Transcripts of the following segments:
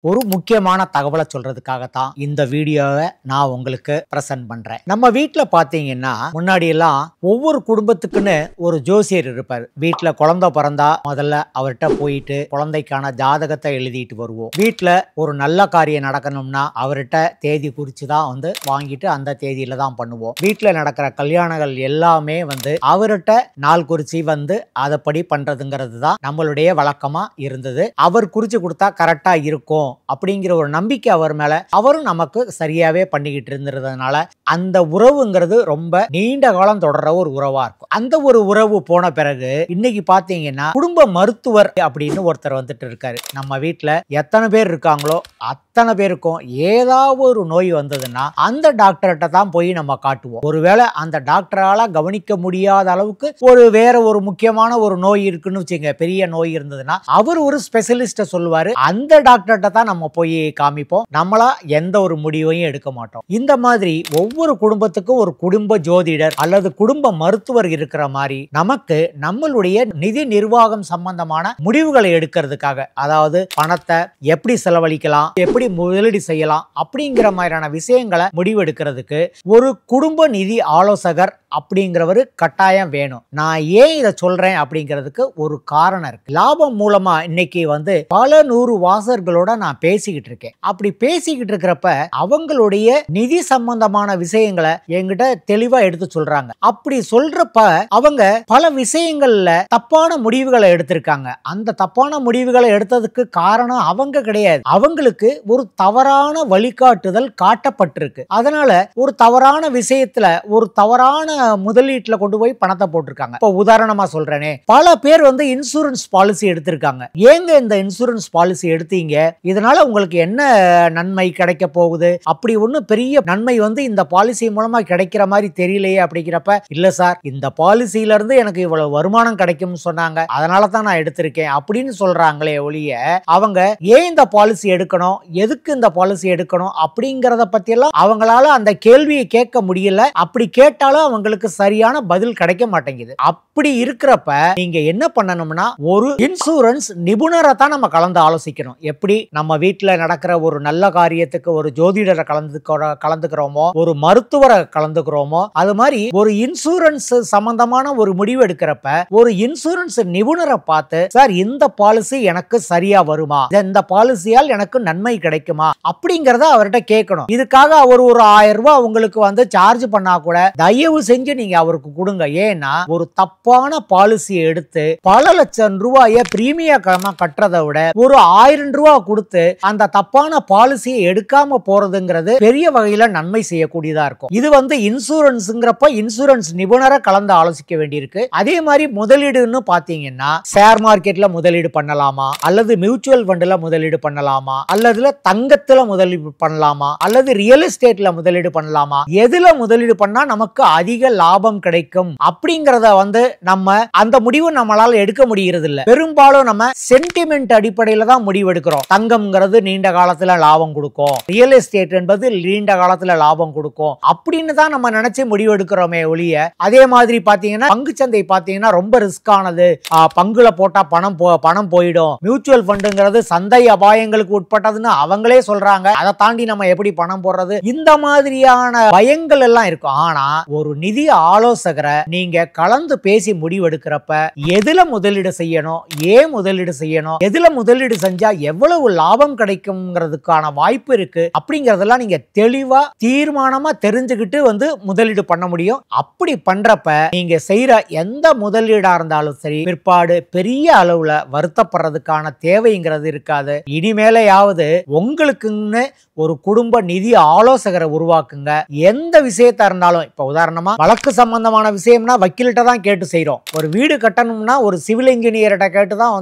ஒரு முக்கியமான தகவலை சொல்றதுக்காக தான் இந்த வீடியோவை நான் உங்களுக்கு பிரசன்ட் பண்றேன். நம்ம வீட்ல பாத்தீங்கன்னா முன்னாடி எல்லாம் ஒவ்வொரு குடும்பத்துக்குன்னு ஒரு ஜோசியர் இருப்பார். வீட்ல குழந்தை பிறந்தா முதல்ல அவர்கிட்ட போயிட்டு குழந்தைக்கான ஜாதகத்தை எழுதிட்டு வருவோம். வீட்ல ஒரு நல்ல காரியம் நடக்கணும்னா அவர்கிட்ட தேதி குறிச்சு தான் வாங்கிட்டு அந்த தேதியில தான் பண்ணுவோம். வீட்ல நடக்கிற கல்யாணங்கள் எல்லாமே அவர்கிட்ட நாள் குறிச்சு அதைப்படி பண்றதுங்கிறது தான் நம்மளுடைய வழக்கமா இருந்தது. அவர் குறிச்சு கொடுத்தா கரெக்டா இருக்கும் அப்படிங்கிற ஒரு நம்பிக்கை அவர் மேல, அவரும் நமக்கு சரியாவே பண்ணிக்கிட்டு இருந்ததுனால அந்த உறவுங்கிறது ரொம்ப நீண்ட காலம் தொடர்ற ஒரு உறவா இருக்கும். அந்த ஒரு உறவு போன பிறகு இன்னைக்கு பாத்தீங்கன்னா குடும்ப மருத்துவர் அப்படின்னு ஒருத்தர் இருக்காரு. நம்ம வீட்டுல எத்தனை பேர் இருக்காங்களோ அத்தனை பேருக்கும் ஏதாவது ஒரு நோய் வந்ததுன்னா அந்த டாக்டர்கிட்ட தான் போய் நம்ம காட்டுவோம். ஒருவேளை அந்த டாக்டரால கவனிக்க முடியாத அளவுக்கு வேற ஒரு முக்கியமான ஒரு நோய் இருக்குன்னு வச்சுங்க, பெரிய நோய் இருந்ததுன்னா அவர் ஒரு ஸ்பெஷலிஸ்ட சொல்லுவாரு. அந்த டாக்டர்கிட்ட தான் நம்ம போய் காமிப்போம். நம்மளா எந்த ஒரு முடிவையும் எடுக்க மாட்டோம். இந்த மாதிரி ஒவ்வொரு குடும்பத்துக்கும் ஒரு குடும்ப ஜோதிடர் அல்லது குடும்ப மருத்துவர் இருக்கிற மாதிரி நமக்கு நம்மளுடைய நிதி நிர்வாகம் சம்பந்தமான முடிவுகளை எடுக்கிறதுக்காக, அதாவது பணத்தை எப்படி செலவழிக்கலாம், எப்படி முதலீடு செய்யலாம் அப்படிங்கிற மாதிரியான விஷயங்களை முடிவெடுக்கிறதுக்கு ஒரு குடும்ப நிதி ஆலோசகர் அப்படிங்கிறவரு கட்டாயம் வேணும். நான் ஏன் இதை சொல்றேன் அப்படிங்கிறதுக்கு ஒரு காரணம் இருக்கு. லாபம் மூலமா இன்னைக்கு பல 100 வாசகர்களோட நான் பேசிக்கிட்டு இருக்கேன். அப்படி பேசிக்கிட்டு இருக்கிறப்ப அவங்களுடைய நிதி சம்பந்தமான விஷயங்களை என்கிட்ட தெளிவா எடுத்து சொல்றாங்க. அப்படி சொல்றப்ப அவங்க பல விஷயங்கள்ல தப்பான முடிவுகளை எடுத்திருக்காங்க. அந்த தப்பான முடிவுகளை எடுத்ததுக்கு காரணம் அவங்க கிடையாது. அவங்களுக்கு ஒரு தவறான வழிகாட்டுதல் காட்டப்பட்டிருக்கு. அதனால ஒரு தவறான விஷயத்துல ஒரு தவறான முதலீட்டுல கொண்டு போய் பணத்தை போட்டிருக்காங்க. இப்ப உதாரணமா சொல்றேனே, பல பேர் இன்சூரன்ஸ் பாலிசி எடுத்திருக்காங்க. ஏங்க இந்த இன்சூரன்ஸ் பாலிசி எடுத்தீங்க, இதனால உங்களுக்கு என்ன நன்மை கிடைக்க போகுது, அப்படி ஒண்ணு பெரிய நன்மை இந்த பாலிசி மூலமா கிடைக்கிற மாதிரி தெரியலையே அப்படிங்கிறப்ப, இல்ல சார் இந்த பாலிசியில இருந்து எனக்கு இவ்வளவு வருமானம் கிடைக்கும்னு சொன்னாங்க, அதனால தான் நான் எடுத்திருக்கேன் அப்படின்னு சொல்றாங்களே ஒழிய, அவங்க ஏன் இந்த பாலிசி எடுக்கணும், எதுக்கு இந்த பாலிசி எடுக்கணும் அப்படிங்கறத பத்தி எல்லாம் அவங்களால அந்த கேள்வியை கேட்க முடியல. அப்படி கேட்டாலும் அவங்களுக்கு சரியான பதில் கிடைக்க மாட்டேங்குது. அப்படி இருக்கிறப்ப நீங்க என்ன பண்ணணும்னா, ஒரு இன்சூரன்ஸ் நிபுணரை தான் நம்ம கலந்து ஆலோசிக்கணும். எப்படி நம்ம வீட்டுல நடக்கிற ஒரு நல்ல காரியத்துக்கு ஒரு ஜோதிடரை கலந்துக்கிறோமோ, ஒரு மருத்துவரை கலந்துக்கிறோமோ, அது மாதிரி ஒரு இன்சூரன்ஸ் சம்பந்தமான ஒரு முடிவு எடுக்கிறப்ப ஒரு இன்சூரன்ஸ் நிபுணரை பார்த்து, சார் இந்த பாலிசி எனக்கு சரியா வருமா, இந்த பாலிசியால் எனக்கு நன்மை கிடைக்குமா அப்படிங்கறத அவர்கிட்ட கேட்கணும். இதுக்காக அவர் ஒரு 1000 ரூபாய் உங்களுக்கு சார்ஜ் பண்ணா கூட தயவு செஞ்சு நீங்க அவருக்கு கொடுங்க. ஏன்னா ஒரு தப்பான பாலிசியை எடுத்து பல லட்சம் ரூபாய பிரீமியமா கட்டுறதை விட ஒரு 1000 ரூபாய் கொடுத்து அந்த தப்பான பாலிசியை எடுக்காம போறதுங்கிறது பெரிய வகையில நன்மை செய்யக்கூடியதா இருக்கும். இது இன்சூரன்ஸ்ங்கிறப்ப இன்சூரன்ஸ் நிபுணரை கலந்து ஆலோசிக்க வேண்டியிருக்கு. அதே மாதிரி முதலீடுன்னு பாத்தீங்கன்னா ஷேர் மார்க்கெட்ல முதலீடு பண்ணலாமா, அல்லது மியூச்சுவல் ஃபண்ட்ல முதலீடு பண்ணலாமா, அல்லது தங்கத்துல முதலீடு பண்ணலாமா, அல்லது ரியல் எஸ்டேட்ல முதலீடு பண்ணலாமா, எதுல முதலீடு பண்ணா நமக்கு அதிக லாபம் கிடைக்கும் அப்படிங்கறத நம்ம அந்த முடிவு நம்மளால எடுக்க முடியறது இல்ல. பெரும்பாலும் நம்ம சென்டிமெண்ட் அடிப்படையில தான் முடிவு எடுக்கிறோம். தங்கம்ங்கிறது நீண்ட காலத்துல லாபம் கொடுக்கும், ரியல் எஸ்டேட் என்பது நீண்ட காலத்துல லாபம் கொடுக்கும் அப்படின்னு தான் நம்ம நினைச்சு முடிவு எடுக்கிறோமே ஒழிய, அதே மாதிரி பாத்தீங்கன்னா பங்குச்சந்தை பாத்தீங்கன்னா ரொம்ப ரிஸ்க் ஆனது, பங்குல போட்டா பணம் போயிடும், மியூச்சுவல் ஃபண்டுங்கிறது சந்தை அபாயங்களுக்கு உட்பட்டதுன்னு அவங்களே சொல்றாங்க, அதை தாண்டி நம்ம எப்படி பணம் போடுறது, இந்த மாதிரியான பயங்கள் எல்லாம் இருக்கும். ஆனா ஒரு நிதி ஆலோசகரை நீங்க கலந்து பேசி முடிவெடுக்கிறப்ப எதுல முதலீடு செய்யணும், ஏன் முதலீடு செய்யணும், எதுல முதலீடு செஞ்சா எவ்வளவு லாபம் கிடைக்கும்ங்கிறதுக்கான வாய்ப்பு இருக்கு அப்படிங்கறதெல்லாம் நீங்க தெளிவா தீர்மானமா தெரிஞ்சுக்கிட்டு முதலீடு பண்ண முடியும். அப்படி பண்றப்ப நீங்க செய்யற எந்த முதலீடா இருந்தாலும் சரி, பிற்பாடு பெரிய அளவுல வருத்தப்படுறதுக்கான தேவைங்கிறது இருக்காது. இனிமேலையாவது உங்களுக்குன்னு ஒரு குடும்ப நிதி ஆலோசகரை உருவாக்குங்க. எந்த விஷயத்தா இருந்தாலும், இப்ப உதாரணமா வழக்கு சம்பந்தமான விஷயம்னா வக்கீல்கிட்ட தான் கேட்டு செய்யறோம். ஒரு வீடு கட்டணும்னா ஒரு சிவில் இன்ஜினியர்கிட்ட கேட்டு தான்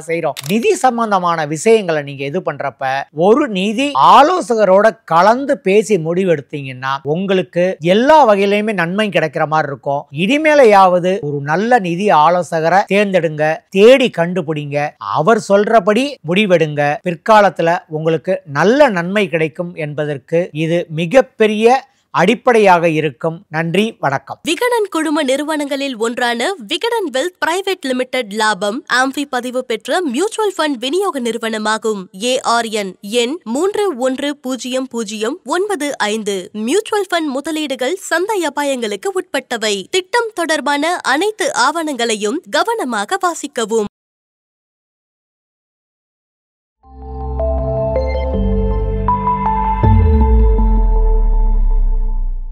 செய்யறோம். நிதி சம்பந்தமான விஷயங்களை நீங்க இது பண்றப்ப ஒரு நிதி ஆலோசகரோட கலந்து பேசி முடிவெடுத்தீங்கன்னா உங்களுக்கு எல்லா வகையிலுமே நன்மை கிடைக்கிற மாதிரி இருக்கும். இனிமேலையாவது ஒரு நல்ல நிதி ஆலோசகரை தேர்ந்தெடுங்க, தேடி கண்டுபிடிங்க, அவர் சொல்றபடி முடிவெடுங்க. பிற்காலத்துல உங்களுக்கு நல்ல நன்மை கிடைக்கும் என்பதற்கு இது மிகப்பெரிய அடிப்படையாக இருக்கும். நன்றி, வணக்கம். விகடன் குழும நிறுவனங்களில் ஒன்றான விகடன் வெல்த் பிரைவேட் லிமிடெட் லாபம் ஆம்பி பதிவு பெற்ற மியூச்சுவல் ஃபண்ட் விநியோக நிறுவனமாகும். ARN எண் 310095. மியூச்சுவல் ஃபண்ட் முதலீடுகள் சந்தை அபாயங்களுக்கு உட்பட்டவை. திட்டம் தொடர்பான அனைத்து ஆவணங்களையும் கவனமாக வாசிக்கவும்.